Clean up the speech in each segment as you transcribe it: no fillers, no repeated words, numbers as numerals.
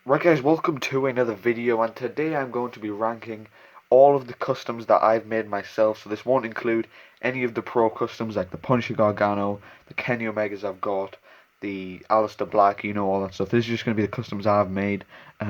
Right guys, welcome to another video, and today I'm going to be ranking all of the customs that I've made myself. So this won't include any of the pro customs like the Punisher Gargano, the Kenny Omegas I've got, the Aleister Black, all that stuff. This is just going to be the customs I've made.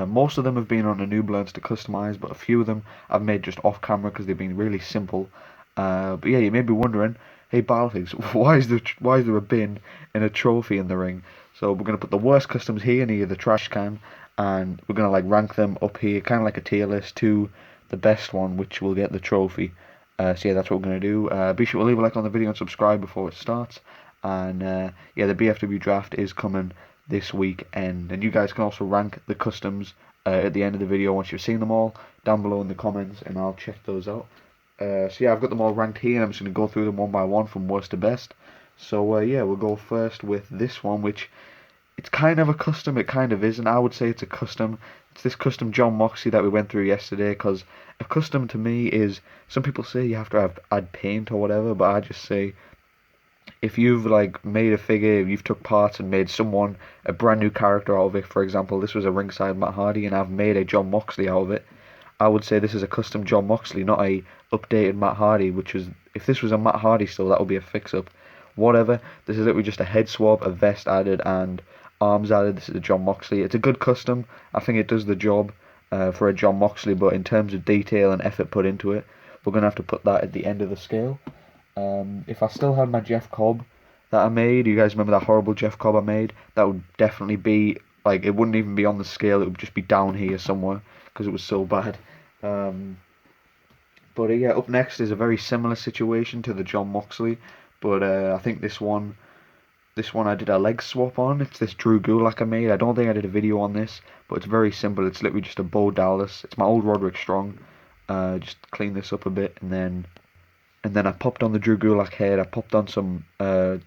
Most of them have been on a New Blends to customize, but a few of them I've made just off camera because they've been really simple. But yeah, you may be wondering, hey Balfigs, why is there a bin and a trophy in the ring? So we're going to put the worst customs here near the trash can, and we're gonna like rank them up here, kind of like a tier list to the best one, which will get the trophy. So yeah, that's what we're gonna do. Be sure to leave a like on the video and subscribe before it starts. And yeah, the BFW draft is coming this weekend, and you guys can also rank the customs at the end of the video once you've seen them all down below in the comments, and I'll check those out. So yeah, I've got them all ranked here, and I'm just gonna go through them one by one from worst to best. So yeah, we'll go first with this one, which it's kind of a custom, it kind of isn't. I would say it's a custom. It's this custom John Moxley that we went through yesterday, because a custom to me is, some people say you have to add paint or whatever, but I just say, if you've like made a figure, you've took parts and made someone a brand new character out of it. For example, this was a ringside Matt Hardy, and I've made a John Moxley out of it. I would say this is a custom John Moxley, not a updated Matt Hardy, which was, if this was a Matt Hardy still, that would be a fix-up. Whatever, this is literally just a head swap, a vest added, and arms added. This is a John Moxley. It's a good custom. I think it does the job for a John Moxley, but in terms of detail and effort put into it, we're going to have to put that at the end of the scale. If I still had my Jeff Cobb that I made, you guys remember that horrible Jeff Cobb I made? That would definitely be, like, it wouldn't even be on the scale, it would just be down here somewhere, because it was so bad. But yeah, up next is a very similar situation to the John Moxley, but I think this one I did a leg swap on. It's this Drew Gulak I made. I don't think I did a video on this, but it's very simple. It's literally just a Bo Dallas. It's my old Roderick Strong. Just clean this up a bit, and then I popped on the Drew Gulak head. I popped on some arms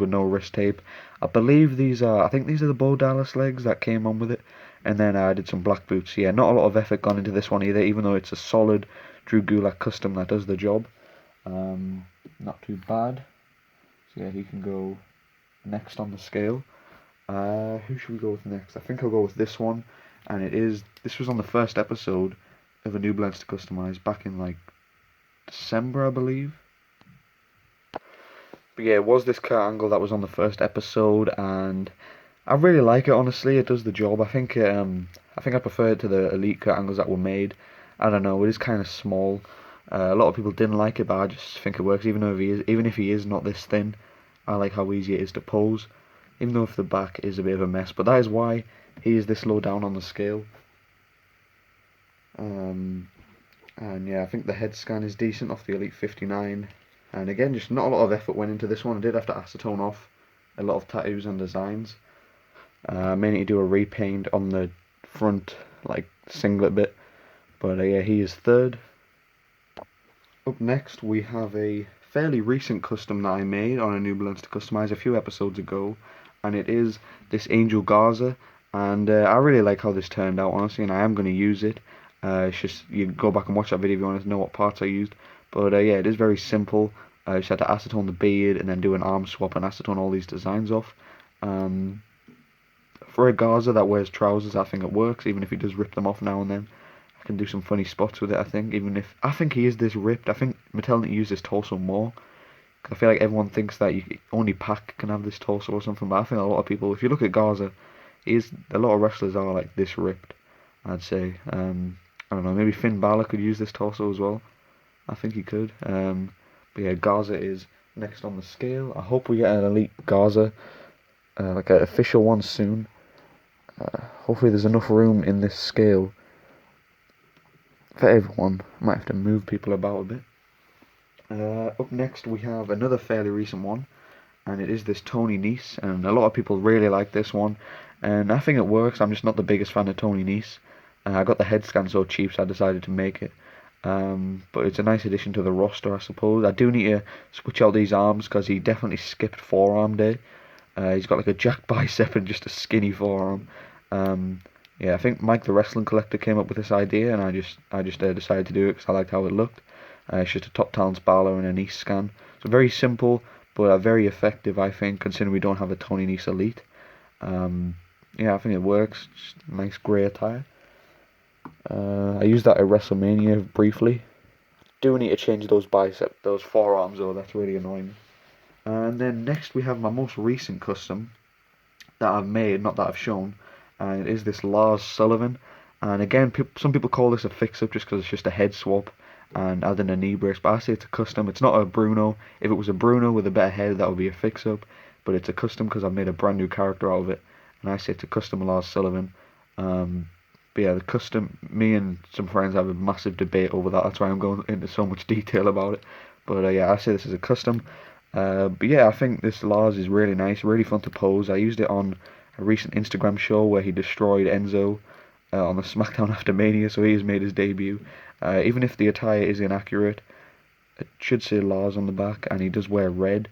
with no wrist tape. I believe I think these are the Bo Dallas legs that came on with it. And then I did some black boots. Yeah, not a lot of effort gone into this one either, even though it's a solid Drew Gulak custom that does the job. Not too bad. So yeah, he can go next on the scale. Who should we go with next? I think I'll go with this one. And this was on the first episode of a New Blends to Customize back in like December, I believe. But yeah, it was this Kurt Angle that was on the first episode, and I really like it. Honestly, it does the job. I think I prefer it to the Elite Kurt Angles that were made. I don't know. It is kind of small. A lot of people didn't like it, but I just think it works. Even if he is not this thin, I like how easy it is to pose. Even though if the back is a bit of a mess, but that is why he is this low down on the scale. And yeah, I think the head scan is decent off the Elite 59. And again, just not a lot of effort went into this one. I did have to acetone off a lot of tattoos and designs. I may need to do a repaint on the front, like, singlet bit. But yeah, he is third. Up next, we have a fairly recent custom that I made on a New Blends to Customize a few episodes ago. And it is this Angel Garza. And I really like how this turned out, honestly, and I am going to use it. It's just, you go back and watch that video if you want to know what parts I used. But yeah, it is very simple. I just had to acetone the beard and then do an arm swap and acetone all these designs off. For a Garza that wears trousers, I think it works, even if he does rip them off now and then. I can do some funny spots with it, I think, I think he is this ripped. I think Mattel need to use this torso more. I feel like everyone thinks that only Pac can have this torso or something, but I think a lot of people, if you look at Garza, a lot of wrestlers are like this ripped, I'd say. I don't know, maybe Finn Balor could use this torso as well. I think he could. But yeah, Garza is next on the scale. I hope we get an Elite Garza, like an official one soon. Hopefully there's enough room in this scale for everyone. I might have to move people about a bit. Up next we have another fairly recent one, and it is this Tony Nese, and a lot of people really like this one, and I think it works. I'm just not the biggest fan of Tony Nese. I got the head scan so cheap, so I decided to make it. But it's a nice addition to the roster, I suppose. I do need to switch out these arms because he definitely skipped forearm day. He's got like a jack bicep and just a skinny forearm. Yeah, I think Mike the Wrestling Collector came up with this idea, and I just decided to do it because I liked how it looked. It's just a top talents Balor and a Nese scan. So very simple, but very effective, I think, considering we don't have a Tony Nese Elite. yeah, I think it works. Just nice grey attire. I used that at WrestleMania briefly. Do need to change those forearms though. That's really annoying. And then next we have my most recent custom that I've made, not that I've shown, and it is this Lars Sullivan. And again, some people call this a fix-up just because it's just a head swap and adding a knee brace, but I say it's a custom. It's not a Bruno. If it was a Bruno with a better head, that would be a fix-up, but it's a custom because I've made a brand new character out of it, and I say it's a custom Lars Sullivan. But yeah, the custom, me and some friends have a massive debate over that. That's why I'm going into so much detail about it. But yeah, I say this is a custom. But yeah, I think this Lars is really nice, really fun to pose. I used it on a recent Instagram show where he destroyed Enzo on the SmackDown After Mania, so he has made his debut. Even if the attire is inaccurate, it should say Lars on the back, and he does wear red.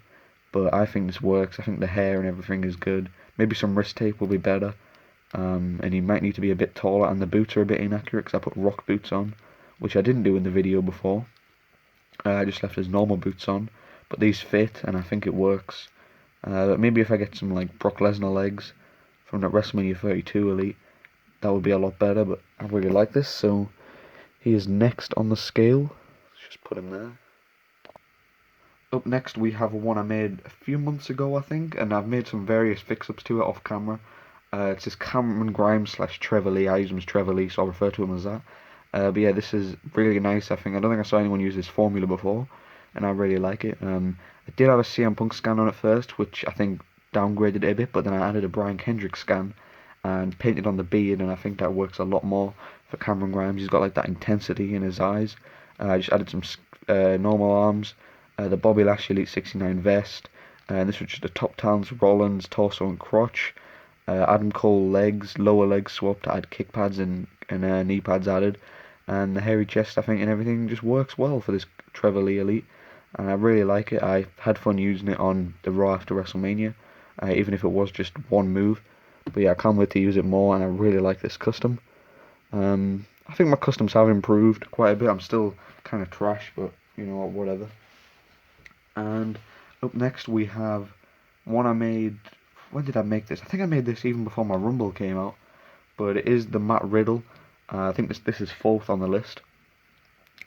But I think this works. I think the hair and everything is good. Maybe some wrist tape will be better. And he might need to be a bit taller, and the boots are a bit inaccurate because I put rock boots on, which I didn't do in the video before. I just left his normal boots on, but these fit, and I think it works. Maybe if I get some like Brock Lesnar legs from that WrestleMania 32 Elite, that would be a lot better, but I really like this, so he is next on the scale. Let's just put him there. Up next we have one I made a few months ago, I think, and I've made some various fix-ups to it off camera. It's this Cameron Grimes / Trevor Lee. I use him as Trevor Lee, so I'll refer to him as that. But yeah, this is really nice. I don't think I saw anyone use this formula before, and I really like it. I did have a CM Punk scan on it first, which I think downgraded it a bit, but then I added a Brian Kendrick scan and painted on the beard, and I think that works a lot more for Cameron Grimes. He's got like that intensity in his eyes. I just added some normal arms, the Bobby Lashley Elite 69 vest, and this was just the top talents, Rollins, torso and crotch. Adam Cole legs, lower legs swapped, I had kick pads and knee pads added, and the hairy chest, I think, and everything just works well for this Trevor Lee Elite, and I really like it. I had fun using it on the Raw after WrestleMania, even if it was just one move. But yeah, I can't wait to use it more, and I really like this custom. I think my customs have improved quite a bit. I'm still kind of trash, but you know what, whatever. And up next we have one I made. When did I make this? I think I made this even before my Rumble came out, but it is the Matt Riddle. I think this is 4th on the list.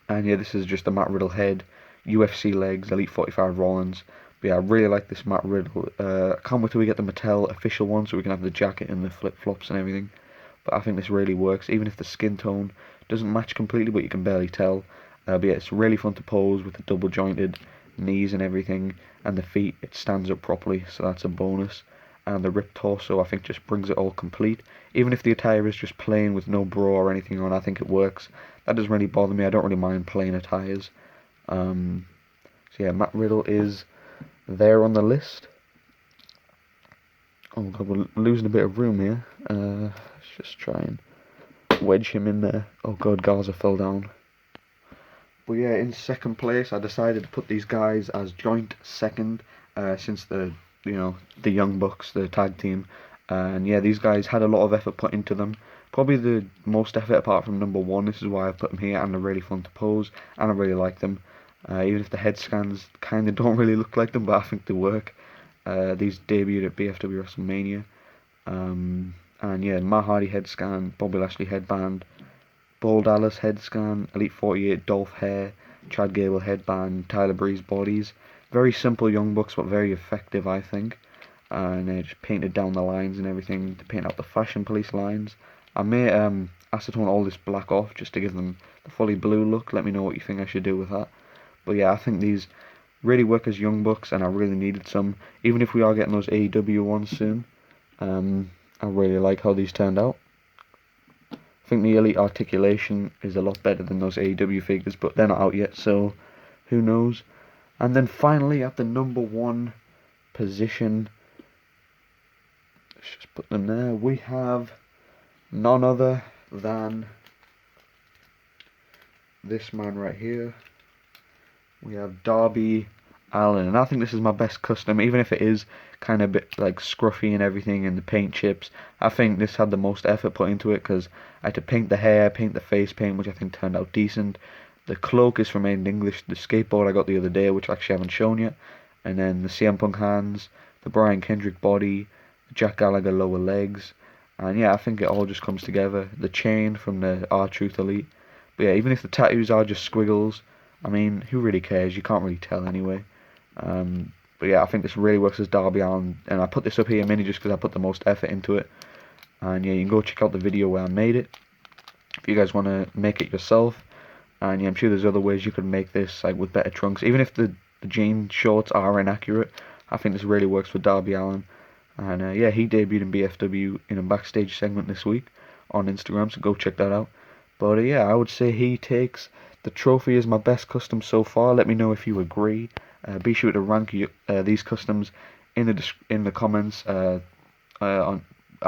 And yeah, this is just the Matt Riddle head, UFC legs, Elite 45 Rollins. But yeah, I really like this Matt Riddle. I can't wait till we get the Mattel official one so we can have the jacket and the flip-flops and everything. But I think this really works, even if the skin tone doesn't match completely, but you can barely tell. But yeah, it's really fun to pose with the double jointed knees and everything, and the feet, it stands up properly, so that's a bonus. And the ripped torso, I think, just brings it all complete. Even if the attire is just plain with no bra or anything on, I think it works. That doesn't really bother me. I don't really mind plain attires. So yeah, Matt Riddle is there on the list. Oh god, we're losing a bit of room here. Let's just try and wedge him in there. Oh god, Garza fell down. But yeah, in second place, I decided to put these guys as joint second, since the Young Bucks, the tag team. And yeah, these guys had a lot of effort put into them. Probably the most effort apart from number one. This is why I've put them here, and they're really fun to pose, and I really like them. Even if the head scans kind of don't really look like them, but I think they work. These debuted at BFW WrestleMania. And yeah, Matt Hardy head scan, Bobby Lashley headband, Bo Dallas head scan, Elite 48 Dolph hair, Chad Gable headband, Tyler Breeze bodies. Very simple Young Bucks, but very effective, I think. And they just painted down the lines and everything to paint out the Fashion Police lines. I may acetone all this black off just to give them the fully blue look. Let me know what you think I should do with that. But yeah, I think these really work as Young Bucks, and I really needed some. Even if we are getting those AEW ones soon, I really like how these turned out. I think the Elite articulation is a lot better than those AEW figures, but they're not out yet, so who knows. And then finally, at the number one position, let's just put them there, we have none other than this man right here. We have Darby Allin, and I think this is my best custom, even if it is kind of a bit like scruffy and everything, and the paint chips. I think this had the most effort put into it, because I had to paint the hair, paint the face paint, which I think turned out decent. The cloak is from Made in English, the skateboard I got the other day, which I actually haven't shown yet, and then the CM Punk hands, the Brian Kendrick body, the Jack Gallagher lower legs, And yeah, I think it all just comes together. The chain from the R-Truth Elite. But yeah, even if the tattoos are just squiggles, I mean, who really cares? You can't really tell anyway. But yeah, I think this really works as Darby Allin. And I put this up here mini just because I put the most effort into it. And yeah, you can go check out the video where I made it if you guys want to make it yourself. And yeah, I'm sure there's other ways you could make this, like with better trunks. Even if the jean shorts are inaccurate, I think this really works for Darby Allin. And yeah, he debuted in BFW in a backstage segment this week on Instagram, so go check that out. But yeah, I would say he takes the trophy as my best custom so far. Let me know if you agree. Be sure to rank these customs in the comments. I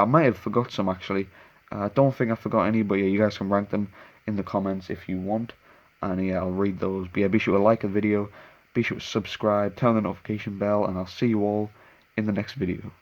might have forgot some actually. I don't think I forgot any, but yeah, you guys can rank them in the comments if you want. And yeah, I'll read those. But yeah, be sure to like the video, be sure to subscribe, turn on the notification bell, and I'll see you all in the next video.